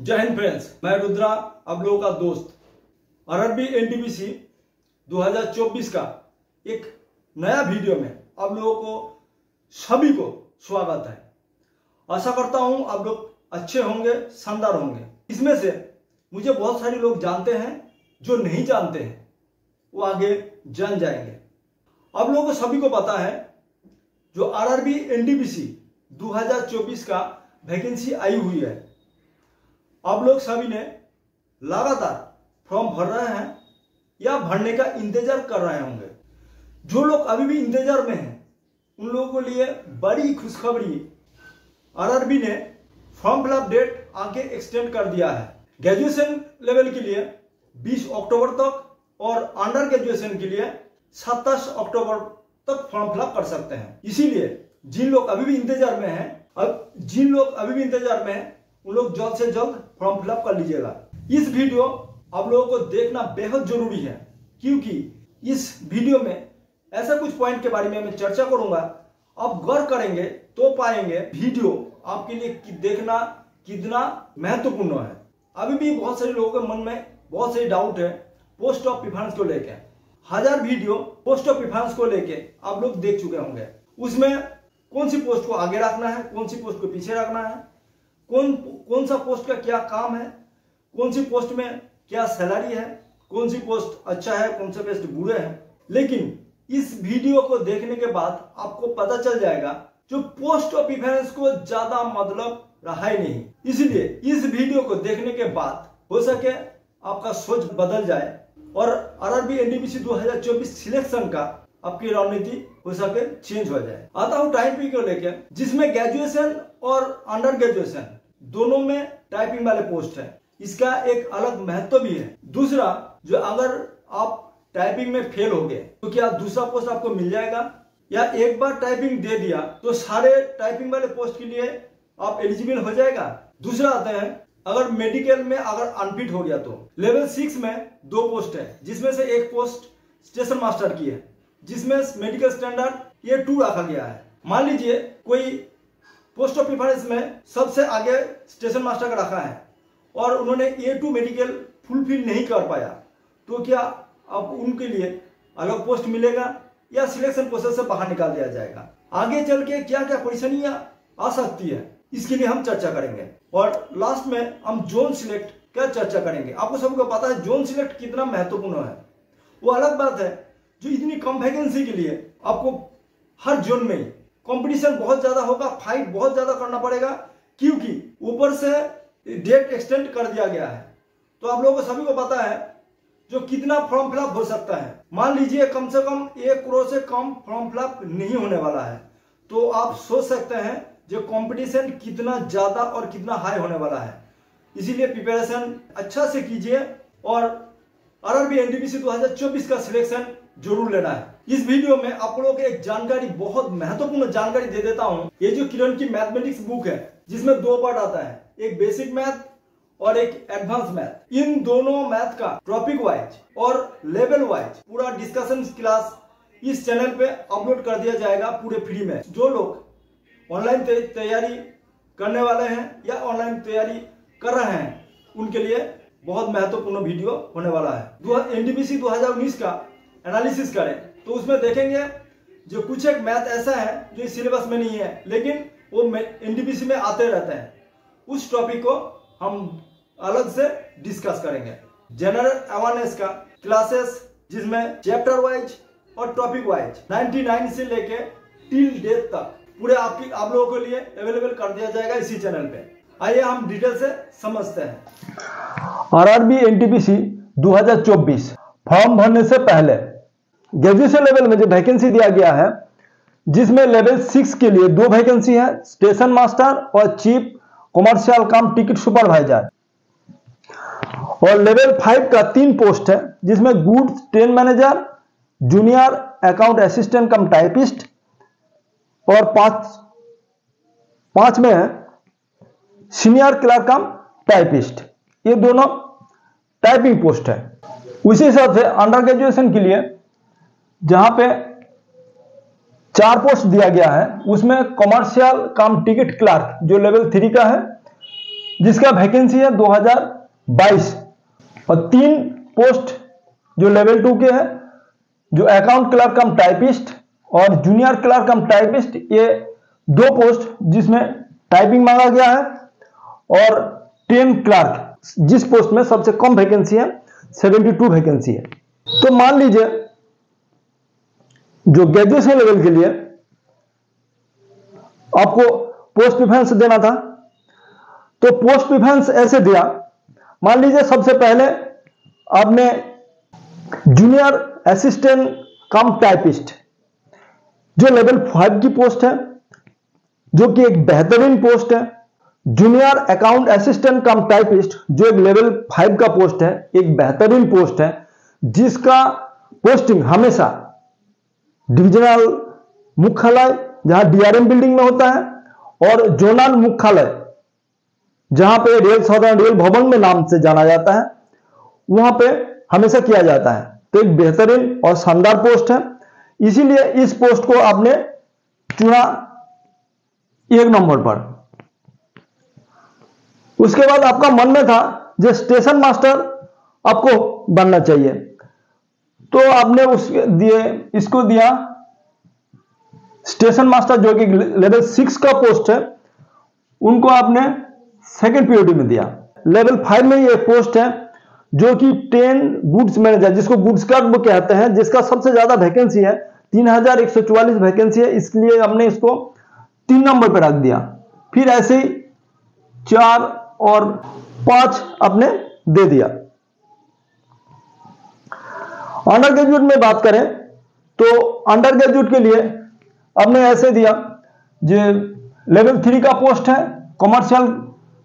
जय हिंद फ्रेंड्स, मैं रुद्रा, आप लोगों का दोस्त। आरआरबी एनटीपीसी 2024 का एक नया वीडियो में आप लोगों को सभी को स्वागत है। आशा करता हूं आप लोग अच्छे होंगे, शानदार होंगे। इसमें से मुझे बहुत सारे लोग जानते हैं, जो नहीं जानते हैं वो आगे जान जाएंगे। आप लोगों को सभी को पता है जो आरआरबी एनटीपीसी 2024 का वैकेंसी आई हुई है। आप लोग सभी ने लगातार फॉर्म भर रहे हैं या भरने का इंतजार कर रहे होंगे। जो लोग अभी भी इंतजार में हैं उन लोगों के लिए बड़ी खुशखबरी, आरआरबी ने फॉर्म फिलअप डेट आगे एक्सटेंड कर दिया है। ग्रेजुएशन लेवल के लिए 20 अक्टूबर तक और अंडर ग्रेजुएशन के लिए 27 अक्टूबर तक फॉर्म फिलअप कर सकते हैं। इसीलिए जिन लोग अभी भी इंतजार में हैं उन लोग जल्द से जल्द फॉर्म फिलअप कर लीजिएगा। इस वीडियो आप लोगों को देखना बेहद जरूरी है, क्योंकि इस वीडियो में ऐसा कुछ पॉइंट के बारे में मैं चर्चा करूंगा। आप गौर करेंगे तो पाएंगे वीडियो आपके लिए देखना कितना महत्वपूर्ण है। अभी भी बहुत सारे लोगों के मन में बहुत सारे डाउट है पोस्ट ऑफ प्रेफरेंस को लेकर। 1000 वीडियो पोस्ट ऑफ प्रेफरेंस को लेके आप लोग देख चुके होंगे। उसमें कौन सी पोस्ट को आगे रखना है, कौन सी पोस्ट को पीछे रखना है, कौन सा पोस्ट का क्या काम है, कौन सी पोस्ट में क्या सैलरी है, कौन सी पोस्ट अच्छा है, कौन सा पोस्ट बुरे है। लेकिन इस वीडियो को देखने के बाद आपको पता चल जाएगा जो पोस्ट ऑफ प्रेफरेंस को ज्यादा मतलब रहा ही नहीं। इसलिए इस वीडियो को देखने के बाद हो सके आपका सोच बदल जाए और आरआरबी एनटीपीसी 2024 सिलेक्शन का आपकी रणनीति हो सके चेंज हो जाए। आता हूं टाइपिंग को लेकर, जिसमें ग्रेजुएशन और अंडर ग्रेजुएशन दोनों में टाइपिंग वाले पोस्ट है। इसका एक अलग महत्व भी है। दूसरा, जो अगर आप टाइपिंग में फेल हो गए तो क्या दूसरा पोस्ट आपको मिल जाएगा, या एक बार टाइपिंग दे दिया तो सारे टाइपिंग वाले पोस्ट के लिए आप एलिजिबल हो जाएगा। दूसरा आता है, अगर मेडिकल में अगर अनफिट हो गया तो लेवल 6 में 2 पोस्ट है, जिसमें से एक पोस्ट स्टेशन मास्टर की है, जिसमें मेडिकल स्टैंडर्ड ये 2 रखा गया है। मान लीजिए कोई पोस्ट ऑफ प्रेफरेंस में सबसे आगे स्टेशन मास्टर का रखा है और उन्होंने A2 मेडिकल फुलफिल नहीं कर पाया, तो क्या अब उनके लिए अलग पोस्ट मिलेगा या सिलेक्शन प्रोसेस से बाहर निकाल दिया जाएगा। आगे चल के क्या क्या परेशानियां आ सकती है, इसके लिए हम चर्चा करेंगे। और लास्ट में हम जोन सिलेक्ट का चर्चा करेंगे। आपको सबको पता है जोन सिलेक्ट कितना महत्वपूर्ण है। वो अलग बात है जो इतनी कम वैकेंसी के लिए आपको हर जोन में कंपटीशन बहुत ज्यादा होगा, फाइट बहुत ज्यादा करना पड़ेगा, क्योंकि ऊपर से डेट एक्सटेंड कर दिया गया है। तो आप लोगों को सभी को पता है जो कितना फॉर्म फिलअप हो सकता है। मान लीजिए कम से कम 1 करोड़ से कम फॉर्म फिलअप नहीं होने वाला है, तो आप सोच सकते हैं जो कंपटीशन कितना ज्यादा और कितना हाई होने वाला है। इसीलिए प्रिपरेशन अच्छा से कीजिए और आरआरबी एनटीपीसी 2024 का सिलेक्शन जरूर लेना है। इस वीडियो में आप लोगों को एक जानकारी, बहुत महत्वपूर्ण जानकारी दे देता हूं। ये जो किरण की मैथमेटिक्स बुक है, जिसमें 2 पार्ट आता है, एक बेसिक मैथ और एक एडवांस मैथ। इन दोनों मैथ का टॉपिक वाइज और लेवल वाइज पूरा डिस्कशन क्लास इस चैनल पे अपलोड कर दिया जाएगा पूरे फ्री में। जो लोग ऑनलाइन तैयारी करने वाले हैं या ऑनलाइन तैयारी कर रहे हैं उनके लिए बहुत महत्वपूर्ण वीडियो होने वाला है। एनटीपीसी 2019 का एनालिसिस करें तो उसमें देखेंगे जो कुछ एक मैथ ऐसा है जो इस सिलेबस में नहीं है, लेकिन वो एनटीपीसी में आते रहते हैं। उस टॉपिक को हम अलग से डिस्कस करेंगे। जनरल अवेयरनेस का क्लासेस, जिसमें चैप्टर वाइज और टॉपिक वाइज 99 से लेके टिल डेट तक पूरे आप लोगों के लिए अवेलेबल कर दिया जाएगा इसी चैनल पे। आइए हम डिटेल से समझते हैं। आरआरबी एनटीपीसी 2024 फॉर्म भरने से पहले ग्रेजुएशन लेवल में जो वैकेंसी दिया गया है, जिसमें लेवल 6 के लिए 2 वैकेंसी है, स्टेशन मास्टर और चीफ कॉमर्शियल कम टिकट सुपरवाइजर। और लेवल 5 का 3 पोस्ट है, जिसमें goods train manager, junior account assistant कम टाइपिस्ट और 5 में है सीनियर क्लर्क कम टाइपिस्ट। ये दोनों टाइपिंग पोस्ट है। उसी हिसाब से अंडर ग्रेजुएशन के लिए जहां पे 4 पोस्ट दिया गया है, उसमें कॉमर्शियल कम टिकट क्लर्क जो लेवल 3 का है, जिसका वैकेंसी है 2022, और 3 पोस्ट जो लेवल 2 के हैं, जो अकाउंट क्लर्क कम टाइपिस्ट और जूनियर क्लर्क कम टाइपिस्ट, ये 2 पोस्ट जिसमें टाइपिंग मांगा गया है, और 10 क्लर्क जिस पोस्ट में सबसे कम वैकेंसी है, 72 वैकेंसी है। तो मान लीजिए जो ग्रेजुएशन लेवल के लिए आपको पोस्ट प्रेफरेंस देना था, तो पोस्ट प्रेफरेंस ऐसे दिया। मान लीजिए सबसे पहले आपने जूनियर असिस्टेंट कम टाइपिस्ट जो लेवल 5 की पोस्ट है, जो कि एक बेहतरीन पोस्ट है। जूनियर अकाउंट असिस्टेंट कम टाइपिस्ट जो एक लेवल 5 का पोस्ट है, एक बेहतरीन पोस्ट है, जिसका पोस्टिंग हमेशा डिविजनल मुख्यालय जहां डीआरएम बिल्डिंग में होता है, और जोनल मुख्यालय जहां पे रेल साउदर्न रेल भवन में नाम से जाना जाता है, वहां पे हमेशा किया जाता है। तो एक बेहतरीन और शानदार पोस्ट है, इसीलिए इस पोस्ट को आपने चुना 1 नंबर पर। उसके बाद आपका मन में था जो स्टेशन मास्टर आपको बनना चाहिए, तो आपने इसको दिया स्टेशन मास्टर जो कि लेवल 6 का पोस्ट है, उनको आपने सेकंड पीओडी में दिया। लेवल 5 में ये पोस्ट है जो कि 10 गुड्स मैनेजर, जिसको गुड्स क्लर्क वो कहते हैं, जिसका सबसे ज्यादा वैकेंसी है, 3144 वैकेंसी है, इसलिए हमने इसको 3 नंबर पर रख दिया। फिर ऐसे ही 4 और 5 आपने दे दिया। अंडर ग्रेजुएट में बात करें तो अंडर ग्रेजुएट के लिए आपने ऐसे दिया, जो लेवल 3 का पोस्ट है कमर्शियल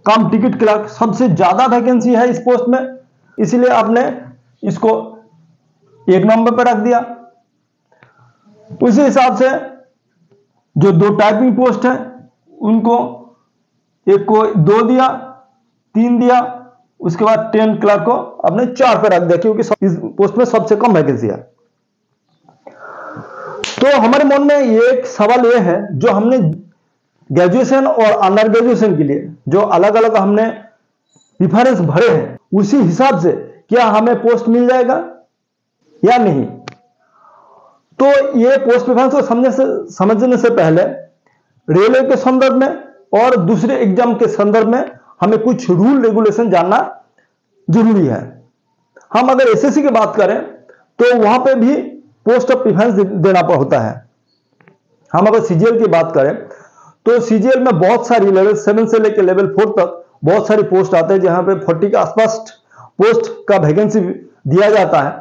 कम टिकट क्लर्क, सबसे ज्यादा वैकेंसी है इस पोस्ट में, इसलिए आपने इसको 1 नंबर पर रख दिया। उसी हिसाब से जो 2 टाइपिंग पोस्ट है उनको एक को 2 दिया, 3 दिया, उसके बाद 10 क्लर्क को आपने 4 पे रख दिया, क्योंकि इस पोस्ट में सबसे कम वैकेंसी है। तो हमारे मन में एक सवाल यह है, जो हमने ग्रेजुएशन और अंडर ग्रेजुएशन के लिए जो अलग अलग हमने प्रेफरेंस भरे हैं, उसी हिसाब से क्या हमें पोस्ट मिल जाएगा या नहीं। तो ये पोस्ट प्रेफरेंस को समझने से पहले रेलवे के संदर्भ में और दूसरे एग्जाम के संदर्भ में हमें कुछ रूल रेगुलेशन जानना जरूरी है। हम अगर एसएससी की बात करें तो वहां पे भी पोस्ट ऑफ प्रेफरेंस देना होता है। हम अगर सीजीएल की बात करें तो सीजीएल में बहुत सारी लेवल 7 से लेकर लेवल 4 तक बहुत सारी पोस्ट आते हैं, जहां पे 40 के आसपास पोस्ट का वैकेंसी दिया जाता है।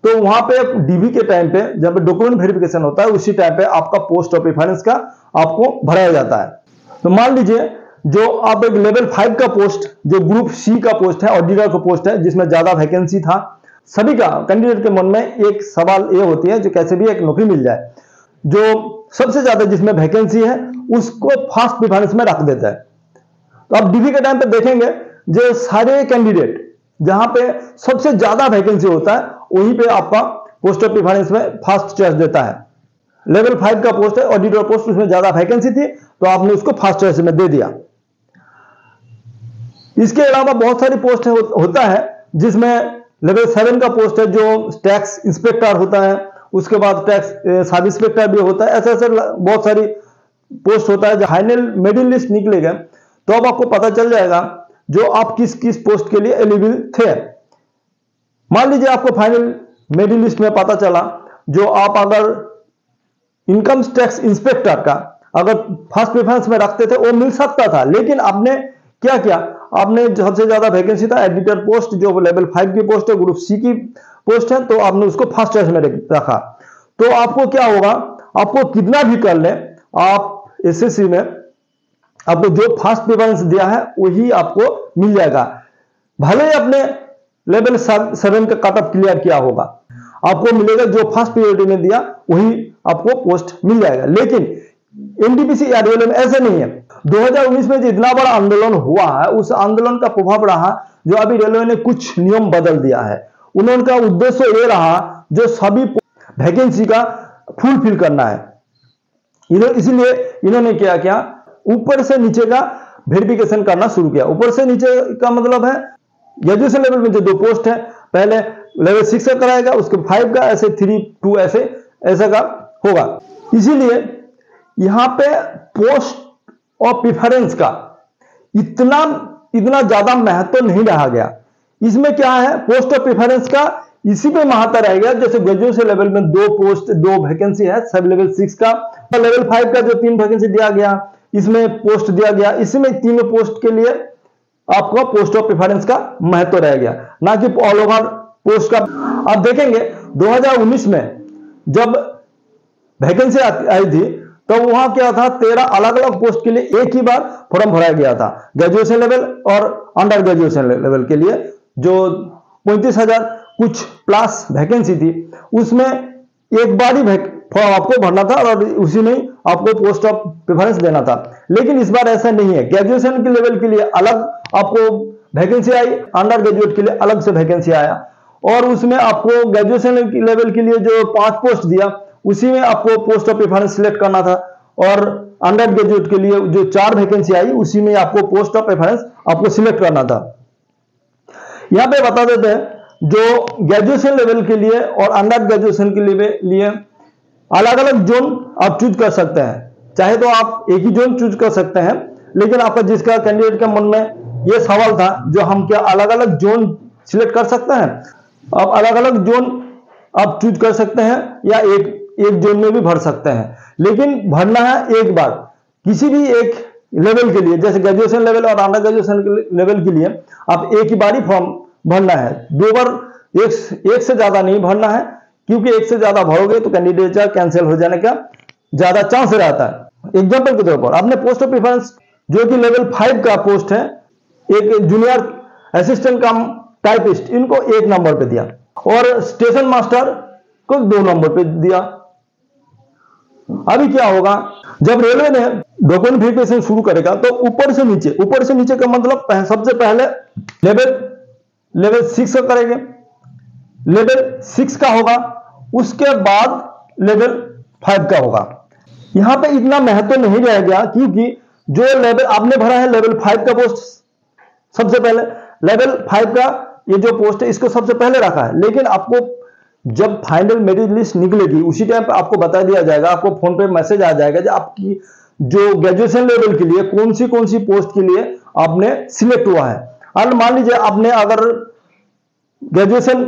तो वहां पे डीबी के टाइम पे जब डॉक्यूमेंट वेरिफिकेशन होता है, उसी टाइम पे आपका पोस्ट ऑफ प्रेफरेंस का आपको भराया जाता है। तो मान लीजिए जो आप एक लेवल 5 का पोस्ट, जो ग्रुप सी का पोस्ट है, ऑडिटर का पोस्ट है, जिसमें ज्यादा वैकेंसी था, सभी का कैंडिडेट के मन में एक सवाल ये होती है, जो कैसे भी एक नौकरी मिल जाए, जो सबसे ज्यादा जिसमें वैकेंसी है उसको फर्स्ट प्रेफरेंस में रख देता है। तो आप डीबी के टाइम पे देखेंगे जो सारे कैंडिडेट जहां पे सबसे ज्यादा वैकेंसी होता है, वहीं पे आपका पोस्ट ऑफ प्रेफरेंस में फर्स्ट चॉइस देता है। लेवल 5 का पोस्ट है ऑडिटर पोस्ट, उसमें ज्यादा वैकेंसी थी तो आपने उसको फर्स्ट चॉइस में दे दिया। इसके अलावा बहुत सारी पोस्ट होता है जिसमें लेवल 7 का पोस्ट है जो टैक्स इंस्पेक्टर होता है, उसके बाद टैक्स सब इंस्पेक्टर भी होता है। ऐसे ऐसे बहुत सारी पोस्ट होता है। जो फाइनल मेरिट लिस्ट निकलेगा तो अब आपको पता चल जाएगा जो आप किस किस पोस्ट के लिए एलिजिबल थे। मान लीजिए आपको फाइनल मेरिट लिस्ट में पता चला जो आप अगर इनकम टैक्स इंस्पेक्टर का अगर फर्स्ट प्रेफरेंस में रखते थे वो मिल सकता था, लेकिन आपने क्या किया, आपने सबसे ज्यादा वैकेंसी था एडिटर पोस्ट जो लेवल 5 की पोस्ट है, ग्रुप सी की पोस्ट है, तो आपने उसको फर्स्ट चॉइस में रखा। तो आपको क्या होगा, आपको कितना भी कर ले आप एसएससी में आपको जो फर्स्ट प्रेफरेंस दिया है वही आपको मिल जाएगा। भले ही अपने लेवल 7 का कट ऑफ क्लियर किया होगा, आपको मिलेगा जो फर्स्ट प्रायोरिटी में दिया वही आपको पोस्ट मिल जाएगा। लेकिन एनटीपीसी या रेलवे में ऐसा नहीं है। 2019 में जो इतना बड़ा आंदोलन हुआ है, उस आंदोलन का प्रभाव रहा जो अभी रेलवे ने कुछ नियम बदल दिया है। उनका उद्देश्य ये रहा जो सभी वैकेंसी का फुलफिल करना है। इसीलिए इन्होंने क्या किया, ऊपर से नीचे का वेरिफिकेशन करना शुरू किया। ऊपर से नीचे का मतलब है ग्रेजुएशन लेवल में जो 2 पोस्ट है, पहले लेवल 6 का कराएगा, उसके 5 का, ऐसे 3, 2 ऐसे का होगा। इसीलिए यहां पे पोस्ट ऑफ प्रेफरेंस का इतना ज्यादा महत्व नहीं रहा गया। इसमें क्या है, पोस्ट ऑफ प्रेफरेंस का इसी पे महत्व रहेगा। जैसे ग्रेजुएशन लेवल में 2 वैकेंसी है, सब लेवल 6 का, लेवल 5 का जो 3 वैकेंसी दिया गया, इसमें पोस्ट दिया गया, इसमें तीनों पोस्ट के लिए आपको पोस्ट ऑफ प्रेफरेंस का महत्व रह गया, ना कि ऑल ओवर पोस्ट का। आप देखेंगे 2019 में जब वैकेंसी आई थी तो वहां क्या था, 13 अलग अलग पोस्ट के लिए एक ही बार फॉर्म भराया गया था। ग्रेजुएशन लेवल और अंडर ग्रेजुएशन लेवल के लिए जो 35,000 कुछ प्लस वैकेंसी थी, उसमें एक बार ही फॉर्म आपको भरना था और उसी में आपको पोस्ट ऑफ प्रेफरेंस देना था। लेकिन इस बार ऐसा नहीं है, ग्रेजुएशन के लेवल के लिए अलग आपको वैकेंसी आई, अंडर ग्रेजुएट के लिए अलग से वैकेंसी आया, और उसमें आपको ग्रेजुएशन लेवल के लिए जो 5 पोस्ट दिया, उसी में आपको पोस्ट ऑफ प्रेफरेंस सिलेक्ट करना था, और अंडर ग्रेजुएट के लिए जो 4 वैकेंसी आई, उसी में आपको पोस्ट ऑफ प्रेफरेंस आपको सिलेक्ट करना था। यहां पे बता देते हैं, जो ग्रेजुएशन लेवल के लिए और अंडर ग्रेजुएशन के लिए अलग अलग जोन आप चूज कर सकते हैं। चाहे तो आप एक ही जोन चूज कर सकते हैं, लेकिन आपका जिसका कैंडिडेट के मन में यह सवाल था, जो हम क्या अलग अलग जोन सिलेक्ट कर सकते हैं, आप अलग अलग जोन आप चूज कर सकते हैं या एक जोन में भी भर सकते हैं, लेकिन भरना है एक बार किसी भी एक लेवल के लिए। जैसे ग्रेजुएशन लेवल और अंडर ग्रेजुएशन लेवल के लिए आप एक ही बार ही फॉर्म भरना है, 2 बार एक से ज्यादा नहीं भरना है, क्योंकि एक से ज्यादा भरोगे तो कैंडिडेचर कैंसिल हो जाने का ज्यादा चांस रहता है। एग्जांपल के तौर पर आपने पोस्ट ऑफ प्रेफरेंस जो कि लेवल 5 का पोस्ट है, एक जूनियर असिस्टेंट कम टाइपिस्ट, इनको 1 नंबर पे दिया, और स्टेशन मास्टर को 2 नंबर पे दिया। अभी क्या होगा, जब रेलवे ने डॉक्यूमेंट वेरिफिकेशन शुरू करेगा तो ऊपर से नीचे का मतलब सबसे पहले लेवल 6 का करेंगे, लेवल 6 का होगा, उसके बाद लेवल 5 का होगा। यहां पे इतना महत्व नहीं रह गया, क्योंकि जो लेवल आपने भरा है लेवल 5 का पोस्ट, सबसे पहले लेवल 5 का ये जो पोस्ट है इसको सबसे पहले रखा है। लेकिन आपको जब फाइनल मेरिट लिस्ट निकलेगी उसी टाइम पे आपको बता दिया जाएगा, आपको फोन पे मैसेज आ जाएगा कि आपकी जो ग्रेजुएशन लेवल के लिए कौन सी पोस्ट के लिए आपने सिलेक्ट हुआ है। और मान लीजिए आपने अगर ग्रेजुएशन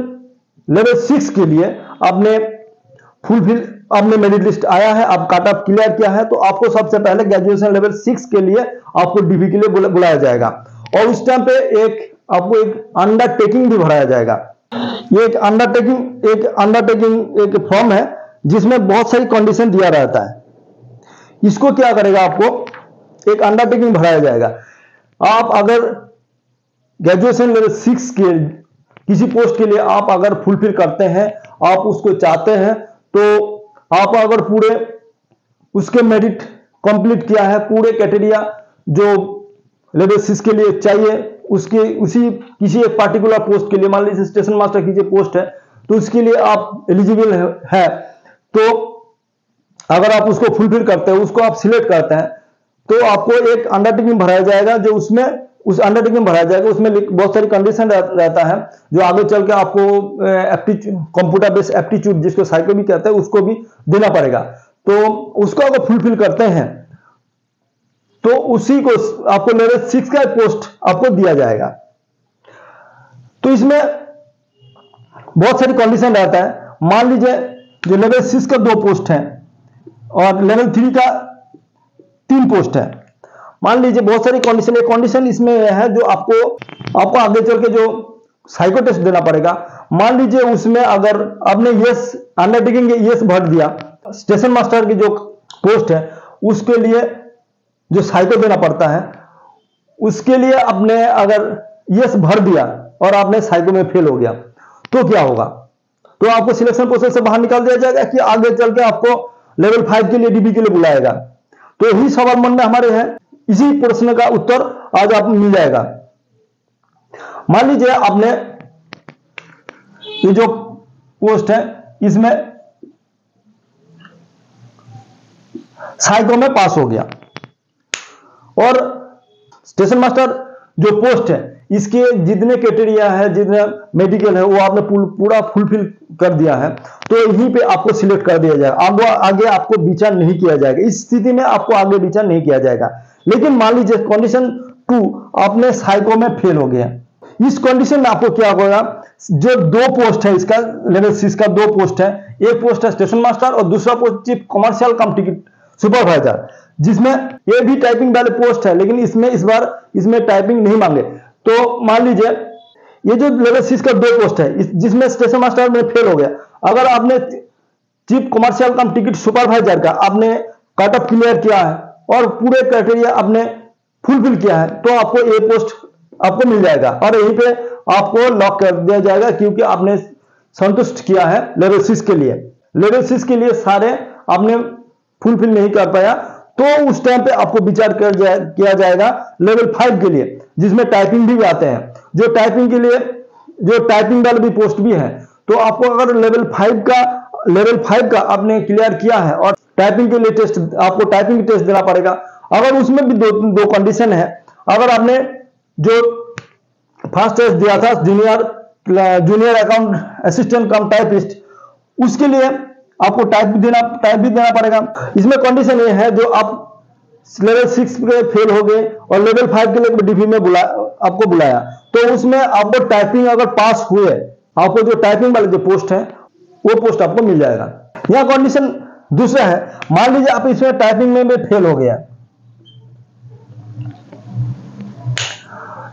लेवल 6 के लिए आपने आपने मेरिट लिस्ट आया है, आप कट ऑफ क्लियर किया है, तो आपको सबसे पहले ग्रेजुएशन लेवल 6 के लिए आपको डीबी के लिए बुलाया जाएगा, और उस टाइम पे आपको एक अंडरटेकिंग भी भराया जाएगा। ये एक अंडरटेकिंग एक फॉर्म है जिसमें बहुत सारी कंडीशन दिया रहता है। इसको क्या करेगा, आपको एक अंडरटेकिंग भराया जाएगा। आप अगर ग्रेजुएशन लेवल 6 के किसी पोस्ट के लिए आप अगर फुलफिल करते हैं, आप उसको चाहते हैं, तो आप अगर पूरे उसके मेरिट कंप्लीट किया है, पूरे क्राइटेरिया जो लेवल 6 के लिए चाहिए, किसी एक पार्टिकुलर पोस्ट के लिए, मान लीजिए स्टेशन मास्टर की जो पोस्ट है, तो उसके लिए आप एलिजिबल है, तो अगर आप उसको फुलफिल करते हैं, उसको आप सिलेक्ट करते हैं, तो आपको एक अंडरटेकिंग भराया जाएगा, जो उस अंडरटेकिंग भराया जाएगा, उसमें बहुत सारी कंडीशन रहता है, जो आगे चल के आपको कंप्यूटर बेस्ड एप्टीट्यूड, जिसको साइको भी कहते हैं, उसको भी देना पड़ेगा। तो उसको अगर फुलफिल करते हैं तो उसी को आपको लेवल 6 का पोस्ट आपको दिया जाएगा। तो इसमें बहुत सारी कंडीशन रहता है। मान लीजिए जो लेवल 6 का 2 पोस्ट है और लेवल 3 का 3 पोस्ट है, मान लीजिए बहुत सारी कंडीशन, एक कंडीशन इसमें है जो आपको आगे चल के जो साइको टेस्ट देना पड़ेगा। मान लीजिए उसमें अगर आपने यस अंडरटेकिंग यस भर दिया, स्टेशन मास्टर की जो पोस्ट है उसके लिए जो साइको देना पड़ता है, उसके लिए आपने अगर यस भर दिया और आपने साइको में फेल हो गया, तो क्या होगा, तो आपको सिलेक्शन प्रोसेस से बाहर निकाल दिया जाएगा कि आगे चल के आपको लेवल 5 के लिए डीबी के लिए बुलाएगा। तो यही सवाल मन में हमारे हैं, इसी प्रश्न का उत्तर आज आपको मिल जाएगा। मान लीजिए आपने ये जो पोस्ट है इसमें साइको में पास हो गया, और स्टेशन मास्टर जो पोस्ट है इसके जितने क्राइटेरिया है, जितने मेडिकल है, वो आपने पूरा फुलफिल कर दिया है तो यहीं पे आपको सिलेक्ट कर दिया जाएगा। आगे आपको विचार नहीं किया जाएगा। इस स्थिति में आपको आगे विचार नहीं किया जाएगा। लेकिन मान लीजिए कंडीशन 2 आपने साइको में फेल हो गया, इस कंडीशन में आपको क्या होगा, जो 2 पोस्ट है इसका लेवल 6 का 2 पोस्ट है, एक पोस्ट है स्टेशन मास्टर और दूसरा पोस्ट चीफ कमर्शियल कम टिकट सुपरवाइजर, जिसमें ये भी टाइपिंग वाले पोस्ट है लेकिन इस बार इसमें टाइपिंग नहीं मांगे। तो मान लीजिए ये जो लेवल 6 का 2 पोस्ट है जिसमें स्टेशन मास्टर में फेल हो गया, अगर आपने चीफ कमर्शियल कम टिकट सुपरवाइजर का आपने कट ऑफ क्लियर किया है और पूरे क्राइटेरिया आपने फुलफिल किया है तो आपको ये पोस्ट आपको मिल जाएगा और यहीं पे आपको लॉक कर दिया जाएगा, क्योंकि आपने संतुष्ट किया है लेवल 6 के लिए। लेवल 6 के लिए सारे आपने फुलफिल नहीं कर पाया तो उस टाइम पे आपको विचार किया जाएगा लेवल 5 के लिए, जिसमें टाइपिंग भी आते हैं। जो टाइपिंग के लिए जो टाइपिंग वाले भी पोस्ट भी है, तो आपको अगर लेवल 5 का आपने क्लियर किया है और टाइपिंग के लिए टेस्ट, आपको टाइपिंग टेस्ट देना पड़ेगा। अगर उसमें भी दो कंडीशन है, अगर आपने जो फर्स्ट टेस्ट दिया था जूनियर अकाउंट असिस्टेंट कम टाइपिस्ट, उसके लिए आपको टाइप भी देना पड़ेगा। इसमें कंडीशन ये है, जो आप लेवल 6 पे फेल हो गए और लेवल 5 के लिए डीपी में आपको बुलाया तो उसमें आपको टाइपिंग अगर पास हुए, आपको जो टाइपिंग वाले जो पोस्ट है वो पोस्ट आपको मिल जाएगा। यह कंडीशन दूसरा है, मान लीजिए आप इसमें टाइपिंग में फेल हो गया,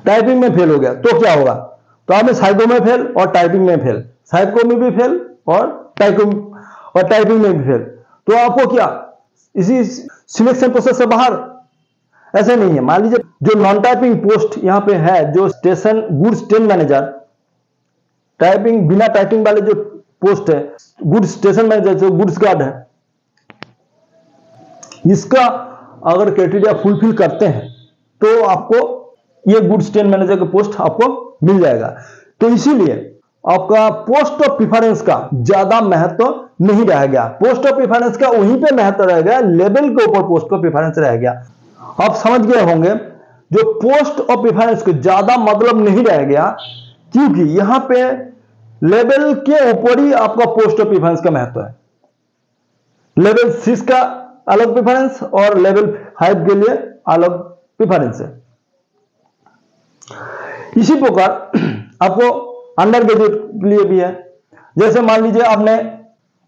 टाइपिंग में फेल हो गया तो क्या होगा, तो आपने साइको में फेल और टाइपिंग में फेल, साइको में भी फेल और टाइपिंग में भी फेल, तो आपको क्या इसी सिलेक्शन प्रोसेस से बाहर? ऐसा नहीं है। मान लीजिए जो नॉन टाइपिंग पोस्ट यहां पे है, जो station goods train manager, typing बिना टाइपिंग वाले जो पोस्ट है गुड्स स्टेशन मैनेजर, जो गुड्स गार्ड है, इसका अगर क्राइटेरिया फुलफिल करते हैं तो आपको ये गुड्स ट्रेन मैनेजर का पोस्ट आपको मिल जाएगा। तो इसीलिए आपका पोस्ट ऑफ प्रेफरेंस का ज्यादा महत्व नहीं रह गया। पोस्ट ऑफ प्रेफरेंस का वहीं पे महत्व रह गया, लेवल के ऊपर पोस्ट ऑफ प्रेफरेंस रह गया। आप समझ गए होंगे, जो पोस्ट ऑफ प्रेफरेंस को ज्यादा मतलब नहीं रह गया, क्योंकि यहां पे लेवल के ऊपर ही आपका पोस्ट ऑफ प्रेफरेंस का महत्व है। लेवल 6 का अलग प्रेफरेंस और लेवल 5 के लिए अलग प्रेफरेंस है। इसी प्रकार आपको अंडर ग्रेजुएट के लिए भी है। जैसे मान लीजिए आपने,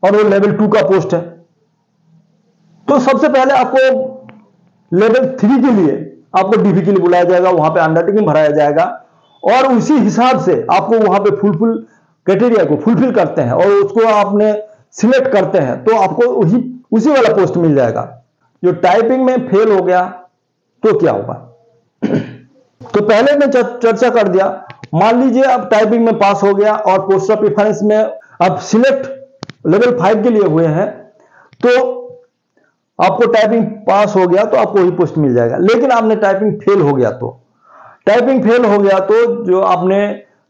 और वो लेवल 2 का पोस्ट है, तो सबसे पहले आपको लेवल 3 के लिए आपको डीपी के लिए बुलाया जाएगा, वहां पे अंडरटेकिंग भराया जाएगा और उसी हिसाब से आपको वहां पे फुल क्राइटेरिया को फुलफिल करते हैं और उसको आपने सिलेक्ट करते हैं तो आपको उसी वाला पोस्ट मिल जाएगा। जो टाइपिंग में फेल हो गया तो क्या होगा, तो पहले मैं चर्चा कर दिया। मान लीजिए आप टाइपिंग में पास हो गया और पोस्ट ऑफ प्रेफरेंस में आप सिलेक्ट लेवल 5 के लिए हुए हैं, तो आपको टाइपिंग पास हो गया तो आपको वही पोस्ट मिल जाएगा। लेकिन आपने टाइपिंग फेल हो गया तो जो आपने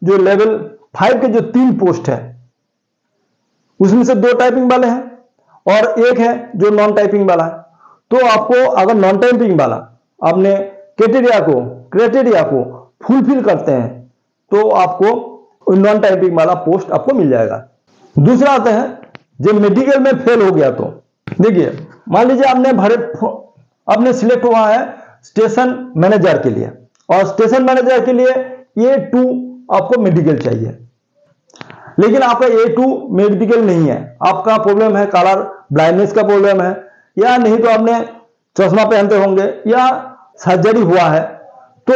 जो लेवल 5 के जो 3 पोस्ट है उसमें से 2 टाइपिंग वाले हैं और एक है जो नॉन टाइपिंग वाला है। तो आपको अगर नॉन टाइपिंग वाला आपने क्राइटेरिया को फुलफिल करते हैं तो आपको नॉन टाइपिंग वाला पोस्ट आपको मिल जाएगा। दूसरा आता है जब मेडिकल में फेल हो गया, तो देखिए मान लीजिए आपने सिलेक्ट हुआ है स्टेशन मैनेजर के लिए और स्टेशन मैनेजर के लिए A2 आपको मेडिकल चाहिए, लेकिन आपका A2 मेडिकल नहीं है, आपका प्रॉब्लम है कलर ब्लाइंडनेस का प्रॉब्लम है, या नहीं तो आपने चश्मा पहनते होंगे या सर्जरी हुआ है, तो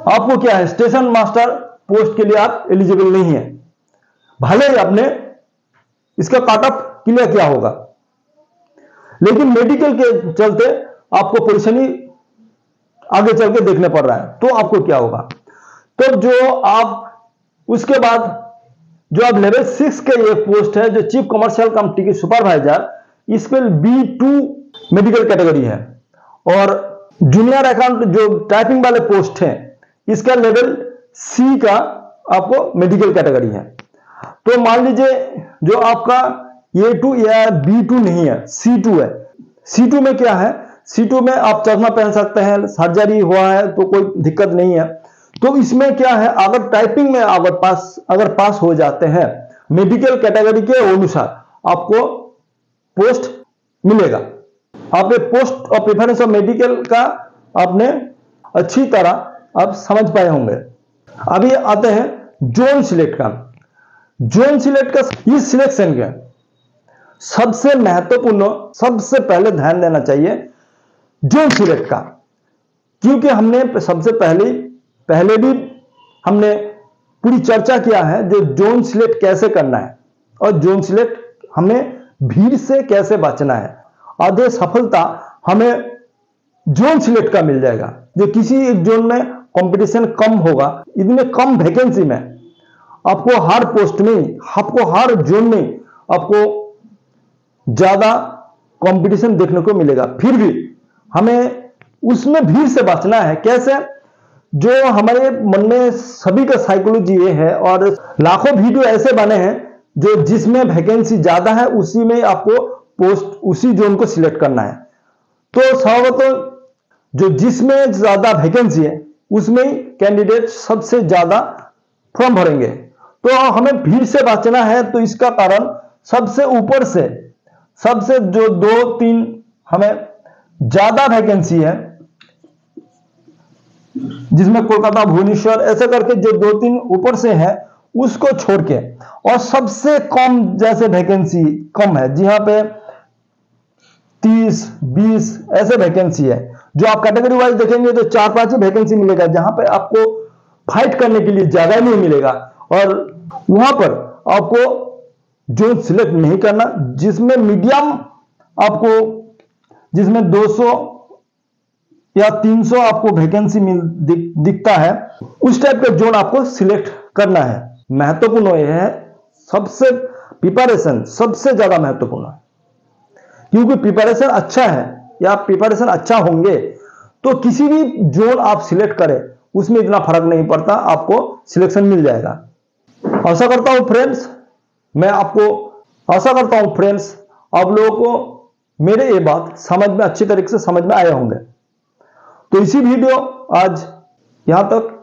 आपको क्या है स्टेशन मास्टर पोस्ट के लिए आप एलिजिबल नहीं है, भले ही आपने इसका कट ऑफ क्लियर किया होगा। लेकिन मेडिकल के चलते आपको परेशानी आगे चल के देखने पड़ रहा है, तो आपको क्या होगा, तो जो आप उसके बाद जो आप लेवल 6 के ये पोस्ट है जो चीफ कमर्शियल कम टिकट सुपरवाइजर, इस पर B2 मेडिकल कैटेगरी है और जूनियर अकाउंट जो टाइपिंग वाले पोस्ट है इसका लेवल C का आपको मेडिकल कैटेगरी है। तो मान लीजिए जो आपका A2 या B2 नहीं है, C2 है। C2 में क्या है, C2 में आप चश्मा पहन सकते हैं, सर्जरी हुआ है तो कोई दिक्कत नहीं है। तो इसमें क्या है, अगर टाइपिंग में अगर पास हो जाते हैं मेडिकल कैटेगरी के अनुसार आपको पोस्ट मिलेगा। आपने पोस्ट और प्रेफरेंस ऑफ मेडिकल का आपने अच्छी तरह आप समझ पाए होंगे। अभी आते हैं जोन सिलेक्ट का। जोन सिलेक्ट का इस सिलेक्शन के सबसे महत्वपूर्ण, सबसे पहले ध्यान देना चाहिए जोन सिलेक्ट का, क्योंकि हमने सबसे पहले भी हमने पूरी चर्चा किया है जो जोन सिलेक्ट कैसे करना है और जोन सिलेक्ट हमें भीड़ से कैसे बचना है। आधे सफलता हमें जोन सिलेक्ट का मिल जाएगा। जो किसी एक जोन में कंपटीशन कम होगा, इतने कम वैकेंसी में आपको हर पोस्ट में, आपको हर जोन में आपको ज्यादा कंपटीशन देखने को मिलेगा। फिर भी हमें उसमें भीड़ से बचना है। कैसे? जो हमारे मन में सभी का साइकोलॉजी ये है, और लाखों वीडियो ऐसे बने हैं जो जिसमें वैकेंसी ज्यादा है उसी में आपको पोस्ट, उसी जोन को सिलेक्ट करना है। तो स्वभावतः जो जिसमें ज्यादा वैकेंसी है उसमें ही कैंडिडेट सबसे ज्यादा फॉर्म भरेंगे। तो हमें भीड़ से बचना है। तो इसका कारण सबसे ऊपर से, सबसे जो 2-3 हमें ज्यादा वैकेंसी है, जिसमें कोलकाता, भुवनेश्वर ऐसे करके जो 2-3 ऊपर से है उसको छोड़ के, और सबसे कम जैसे वैकेंसी कम है जहां पे 30-20 ऐसे वैकेंसी है, जो आप कैटेगरी वाइज देखेंगे तो 4-5 ही वैकेंसी मिलेगा, जहां पे आपको फाइट करने के लिए ज्यादा नहीं मिलेगा। और वहां पर आपको जोन सिलेक्ट नहीं करना, जिसमें मीडियम आपको, जिसमें 200 या 300 आपको वैकेंसी दिखता है, उस टाइप का जोन आपको सिलेक्ट करना है। महत्वपूर्ण यह है, सबसे प्रिपरेशन सबसे ज्यादा महत्वपूर्ण है, क्योंकि प्रिपरेशन अच्छा है या प्रिपरेशन अच्छा होंगे तो किसी भी जोन आप सिलेक्ट करें उसमें इतना फर्क नहीं पड़ता, आपको सिलेक्शन मिल जाएगा। आशा करता हूं फ्रेंड्स, आप लोगों को मेरे ये बात समझ में, अच्छी तरीके से समझ में आए होंगे। तो इसी वीडियो आज यहां तक।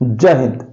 जय हिंद।